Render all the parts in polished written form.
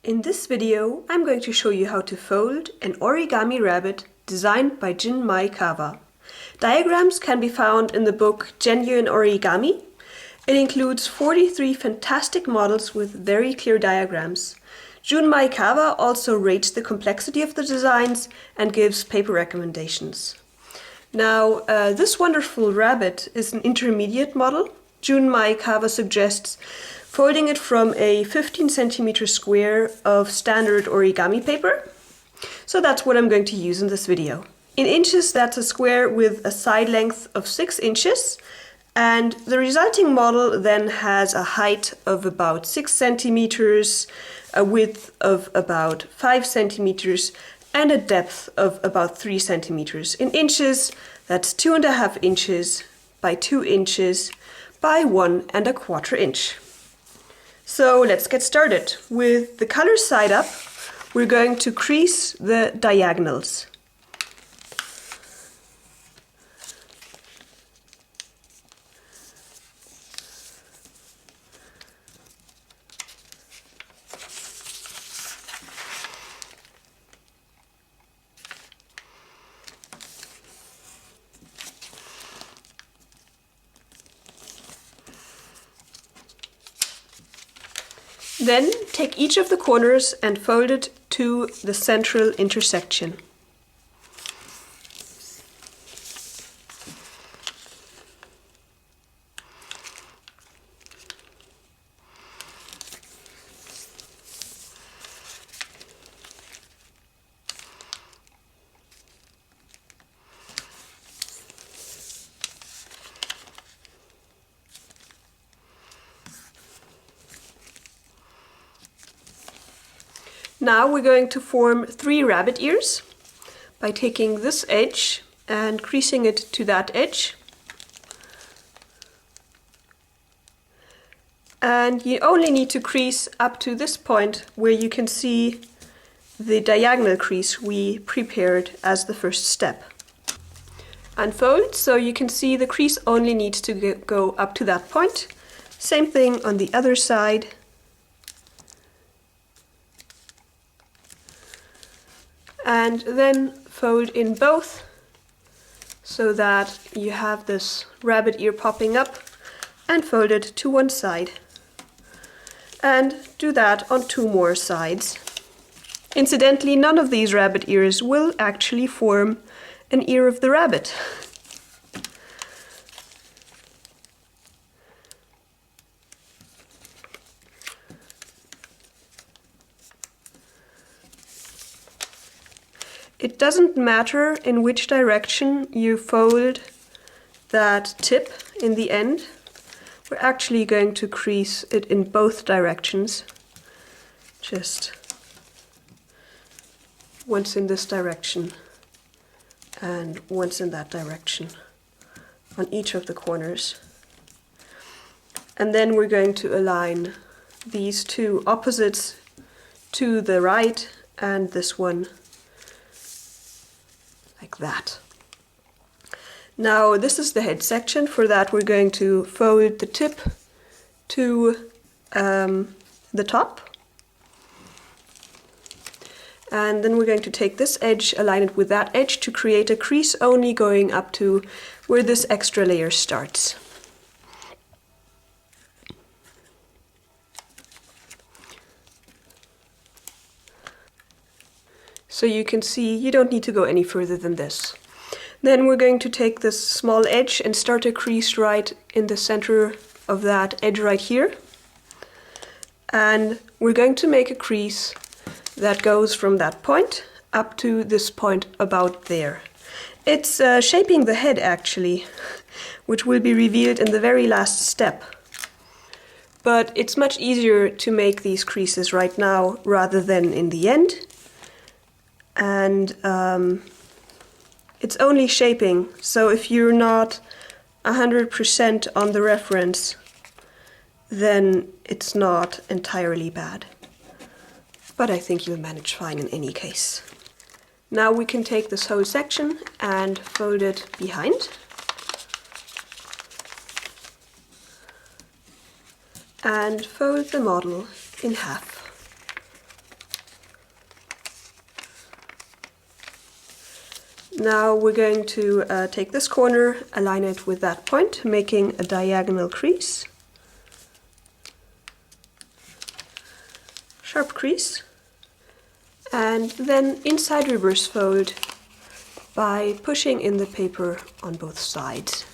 In this video, I'm going to show you how to fold an origami rabbit designed by Jun Maekawa. Diagrams can be found in the book Genuine Origami. It includes 43 fantastic models with very clear diagrams. Jun Maekawa also rates the complexity of the designs and gives paper recommendations. Now, this wonderful rabbit is an intermediate model. Jun Maekawa suggests folding it from a 15 centimeter square of standard origami paper. So that's what I'm going to use in this video. In inches, that's a square with a side length of 6 inches. And the resulting model then has a height of about 6 centimeters, a width of about 5 centimeters, and a depth of about 3 centimeters. In inches, that's 2.5 inches by 2 inches by 1.25 inch. So let's get started. With the color side up, we're going to crease the diagonals. Then take each of the corners and fold it to the central intersection. Now we're going to form 3 rabbit ears by taking this edge and creasing it to that edge. And you only need to crease up to this point where you can see the diagonal crease we prepared as the first step. Unfold so you can see the crease only needs to go up to that point. Same thing on the other side. And then fold in both so that you have this rabbit ear popping up, and fold it to one side. And do that on 2 more sides. Incidentally, none of these rabbit ears will actually form an ear of the rabbit. It doesn't matter in which direction you fold that tip in the end. We're actually going to crease it in both directions. Just once in this direction and once in that direction on each of the corners. And then we're going to align these 2 opposites to the right and this one like that. Now this is the head section. For that we're going to fold the tip to the top. And then we're going to take this edge, align it with that edge to create a crease only going up to where this extra layer starts. So you can see you don't need to go any further than this. Then we're going to take this small edge and start a crease right in the center of that edge right here. And we're going to make a crease that goes from that point up to this point about there. It's shaping the head actually, which will be revealed in the very last step. But it's much easier to make these creases right now rather than in the end. And it's only shaping, so if you're not 100% on the reference, then it's not entirely bad. But I think you'll manage fine in any case. Now we can take this whole section and fold it behind. And fold the model in half. Now we're going to take this corner, align it with that point, making a diagonal crease. Sharp crease. And then inside reverse fold by pushing in the paper on both sides.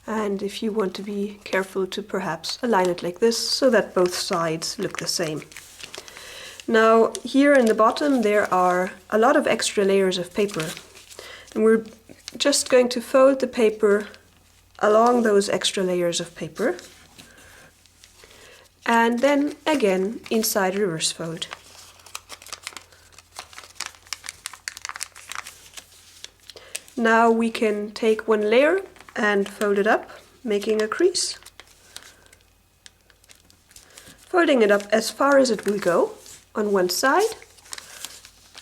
And if you want to be careful to perhaps align it like this so that both sides look the same. Now here in the bottom there are a lot of extra layers of paper, and we're just going to fold the paper along those extra layers of paper, and then again inside reverse fold. Now we can take one layer and fold it up, making a crease, folding it up as far as it will go on one side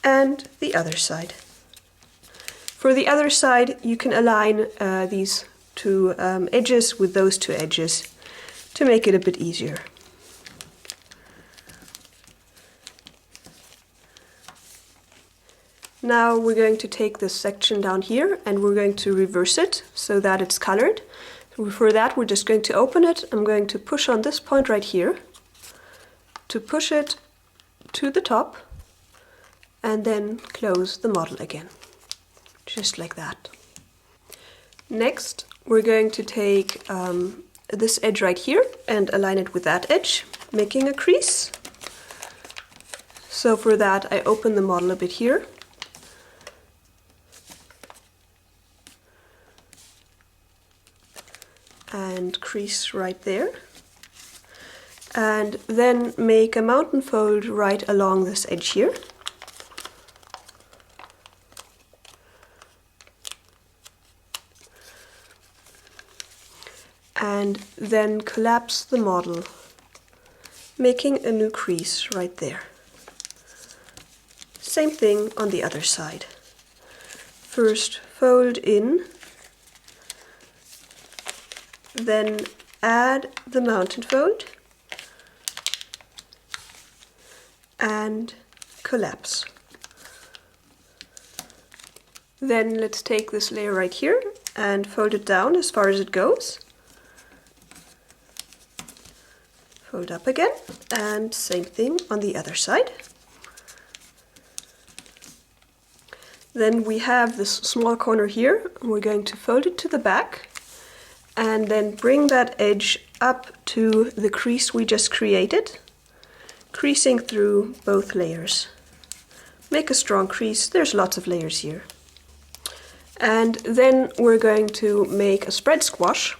and the other side. For the other side you can align these two edges with those two edges to make it a bit easier. Now we're going to take this section down here and we're going to reverse it so that it's colored. For that we're just going to open it. I'm going to push on this point right here to push it to the top and then close the model again, just like that. Next we're going to take this edge right here and align it with that edge, making a crease. So for that I open the model a bit here. And crease right there, and then make a mountain fold right along this edge here, and then collapse the model, making a new crease right there. Same thing on the other side. First fold in, then add the mountain fold and collapse. Then let's take this layer right here and fold it down as far as it goes. Fold up again, and same thing on the other side. Then we have this small corner here, and we're going to fold it to the back and then bring that edge up to the crease we just created, creasing through both layers. Make a strong crease, there's lots of layers here. And then we're going to make a spread squash,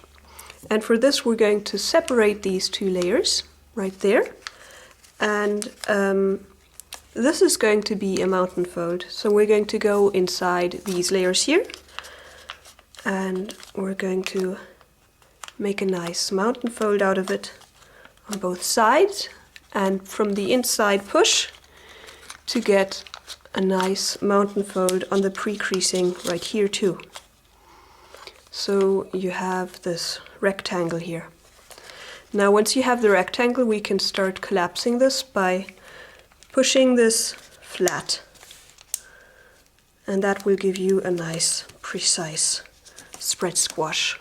and for this we're going to separate these two layers right there, and this is going to be a mountain fold. So we're going to go inside these layers here, and we're going to make a nice mountain fold out of it on both sides, and from the inside push to get a nice mountain fold on the pre-creasing right here too. So you have this rectangle here. Now once you have the rectangle, we can start collapsing this by pushing this flat, and that will give you a nice precise spread squash.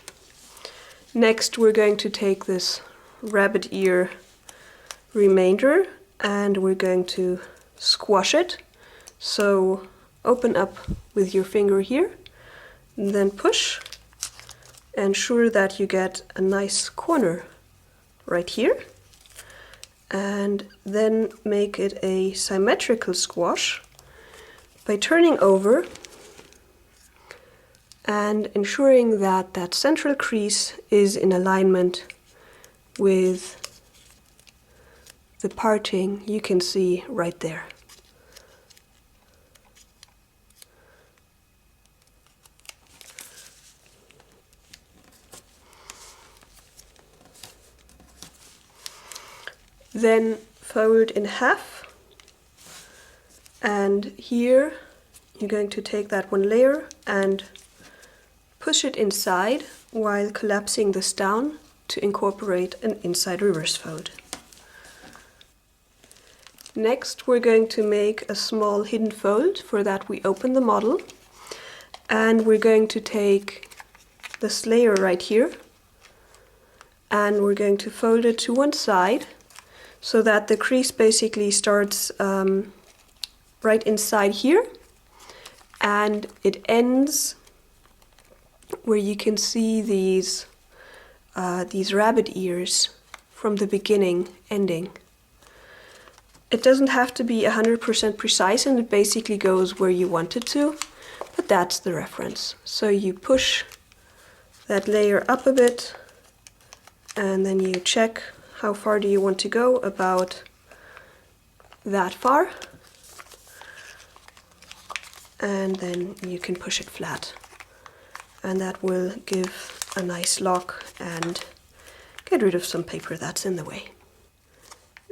Next we're going to take this rabbit ear remainder and we're going to squash it. So open up with your finger here, and then push, ensure that you get a nice corner right here, and then make it a symmetrical squash by turning over and ensuring that that central crease is in alignment with the parting you can see right there. Then fold in half, and here you're going to take that one layer and push it inside while collapsing this down to incorporate an inside reverse fold. Next we're going to make a small hidden fold. For that we open the model and we're going to take this layer right here and we're going to fold it to one side so that the crease basically starts right inside here and it ends where you can see these rabbit ears from the beginning ending. It doesn't have to be 100% precise and it basically goes where you want it to, but that's the reference. So you push that layer up a bit and then you check how far do you want to go, about that far, and then you can push it flat and that will give a nice lock and get rid of some paper that's in the way.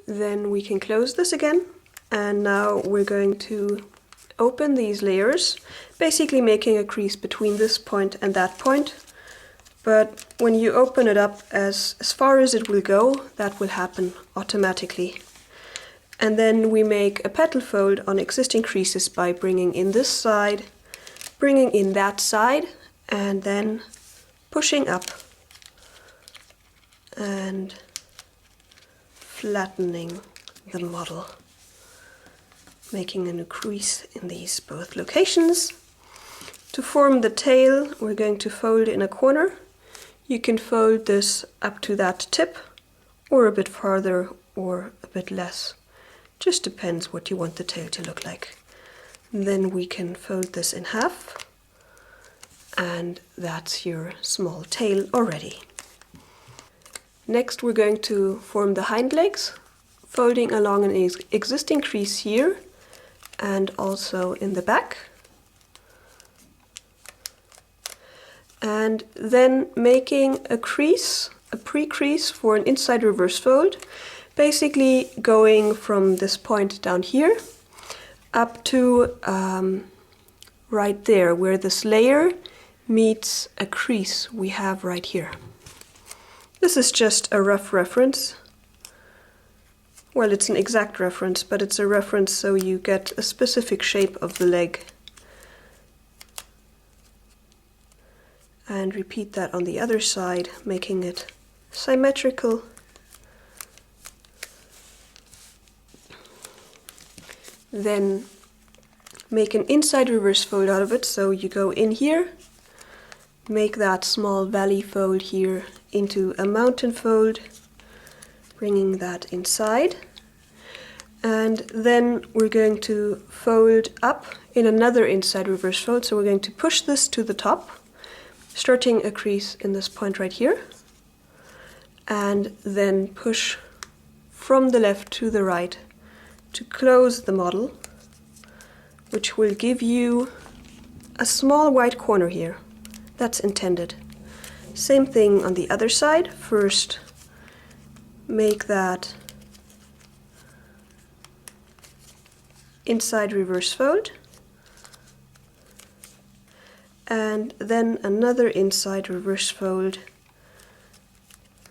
Then we can close this again and now we're going to open these layers, basically making a crease between this point and that point. But when you open it up as far as it will go, that will happen automatically. And then we make a petal fold on existing creases by bringing in this side, bringing in that side, and then pushing up and flattening the model, making a new crease in these both locations. To form the tail, we're going to fold in a corner. You can fold this up to that tip, or a bit farther, or a bit less. Just depends what you want the tail to look like. Then we can fold this in half, and that's your small tail already. Next we're going to form the hind legs, folding along an existing crease here and also in the back. And then making a crease, a pre-crease for an inside reverse fold, basically going from this point down here up to right there where this layer meets a crease we have right here. This is just a rough reference. Well, it's an exact reference, but it's a reference so you get a specific shape of the leg. And repeat that on the other side, making it symmetrical. Then make an inside reverse fold out of it, so you go in here, make that small valley fold here into a mountain fold, bringing that inside. And then we're going to fold up in another inside reverse fold, so we're going to push this to the top, starting a crease in this point right here, and then push from the left to the right to close the model, which will give you a small white corner here. That's intended. Same thing on the other side. First, make that inside reverse fold, and then another inside reverse fold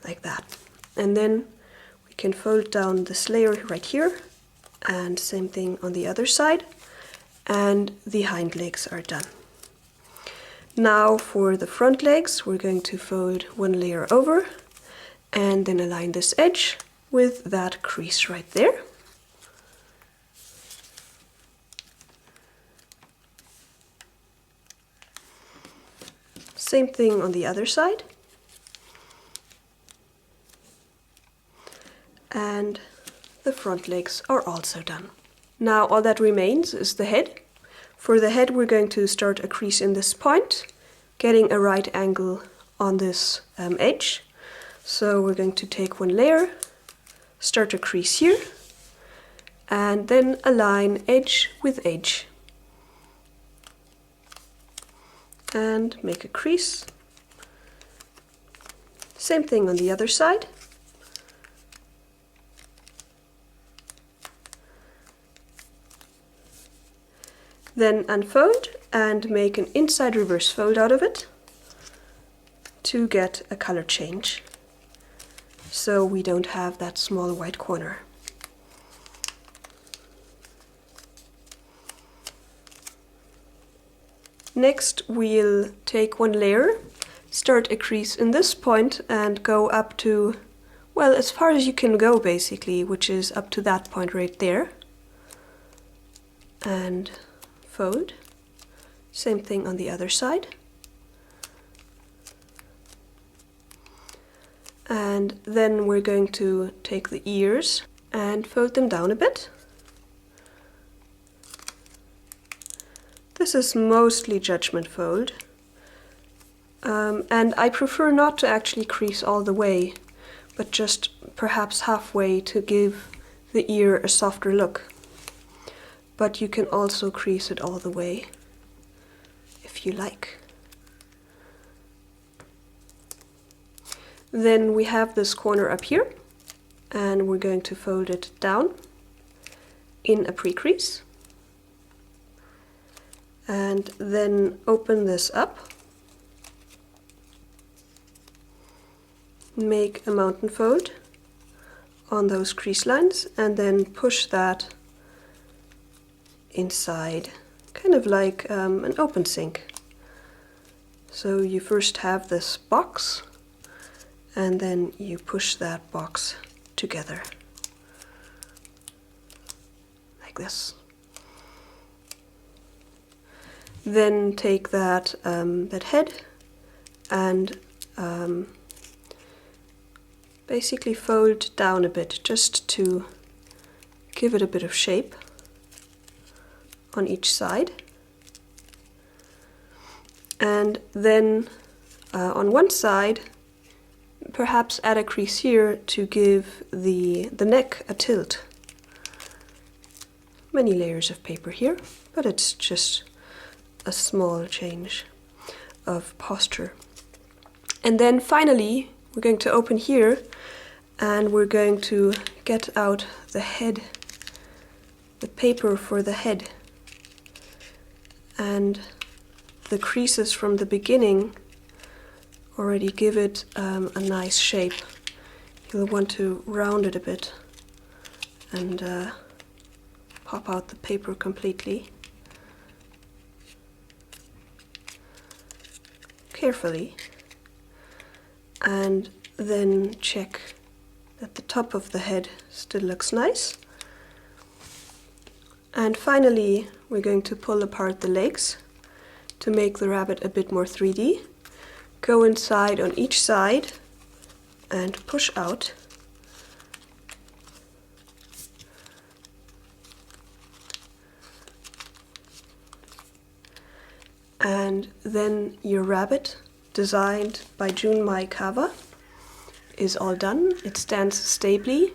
like that. And then we can fold down this layer right here, and same thing on the other side, and the hind legs are done. Now for the front legs, we're going to fold one layer over and then align this edge with that crease right there. Same thing on the other side. And the front legs are also done. Now all that remains is the head. For the head we're going to start a crease in this point, getting a right angle on this edge. So we're going to take one layer, start a crease here, and then align edge with edge. And make a crease. Same thing on the other side. Then unfold and make an inside reverse fold out of it to get a color change, so we don't have that small white corner. Next we'll take one layer, start a crease in this point and go up to, well, as far as you can go basically, which is up to that point right there. And fold. Same thing on the other side. And then we're going to take the ears and fold them down a bit. This is mostly judgment fold. And I prefer not to actually crease all the way, but just perhaps halfway to give the ear a softer look. But you can also crease it all the way if you like. Then we have this corner up here, and we're going to fold it down in a pre-crease. And then open this up. Make a mountain fold on those crease lines and then push that inside, kind of like an open sink. So you first have this box and then you push that box together like this. Then take that head and basically fold down a bit just to give it a bit of shape on each side. And then on one side perhaps add a crease here to give the neck a tilt. Many layers of paper here, but it's just a small change of posture. And then finally we're going to open here and we're going to get out the head, the paper for the head. And the creases from the beginning already give it a nice shape. You'll want to round it a bit and pop out the paper completely. Carefully. And then check that the top of the head still looks nice. And finally we're going to pull apart the legs to make the rabbit a bit more 3D. Go inside on each side and push out. And then your rabbit, designed by Jun Maekawa, is all done. It stands stably,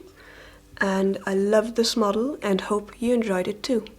and I love this model and hope you enjoyed it too.